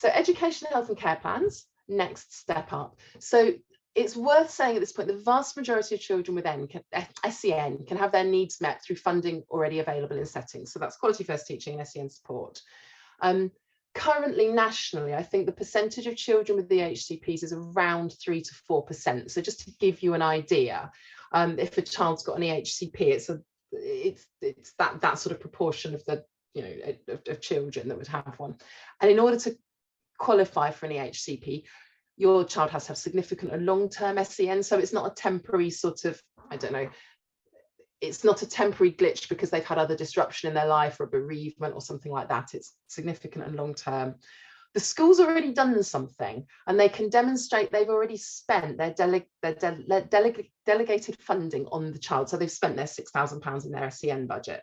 So education, health and care plans, next step up. So it's worth saying at this point, the vast majority of children with SEN can have their needs met through funding already available in settings. So that's quality first teaching and SEN support. Currently, nationally, I think the percentage of children with the EHCPs is around 3 to 4%. So just to give you an idea, if a child's got an EHCP, it's that sort of proportion of the of children that would have one. And in order to qualify for an EHCP, your child has to have significant and long-term SEN. So it's not a temporary sort of, I don't know, it's not a temporary glitch because they've had other disruption in their life or a bereavement or something like that. It's significant and long-term. The school's already done something and they can demonstrate they've already spent their delegated funding on the child. So they've spent their £6,000 in their SEN budget.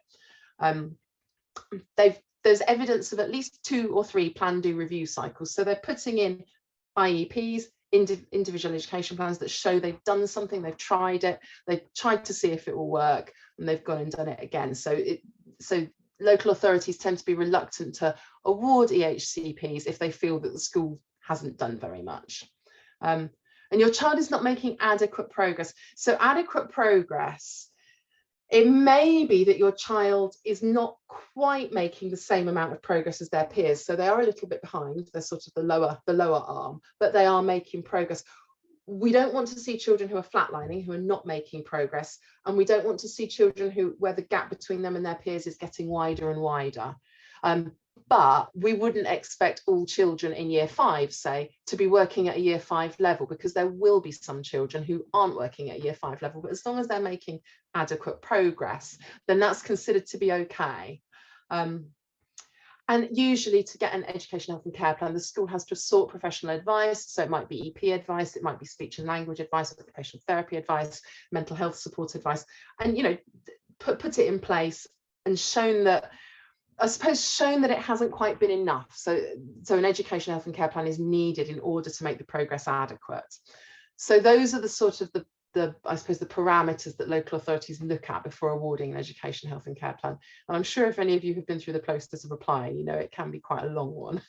There's evidence of at least 2 or 3 plan, do, review cycles. So they're putting in IEPs, individual education plans that show they've done something, they've tried it, they've tried to see if it will work, and they've gone and done it again. So local authorities tend to be reluctant to award EHCPs if they feel that the school hasn't done very much. And your child is not making adequate progress. So adequate progress, it may be that your child is not quite making the same amount of progress as their peers. So they are a little bit behind. They're sort of the lower arm, but they are making progress. We don't want to see children who are flatlining, who are not making progress. And we don't want to see children where the gap between them and their peers is getting wider and wider. But we wouldn't expect all children in year 5, say, to be working at a year 5 level, because there will be some children who aren't working at year 5 level. But as long as they're making adequate progress, then that's considered to be okay. And usually to get an education, health and care plan, the school has to sought professional advice. So it might be EP advice, it might be speech and language advice, occupational therapy advice, mental health support advice, and put it in place and shown that it hasn't quite been enough. So an education, health and care plan is needed in order to make the progress adequate. So those are the sort of I suppose the parameters that local authorities look at before awarding an education, health and care plan. And I'm sure if any of you have been through the process of applying, it can be quite a long one.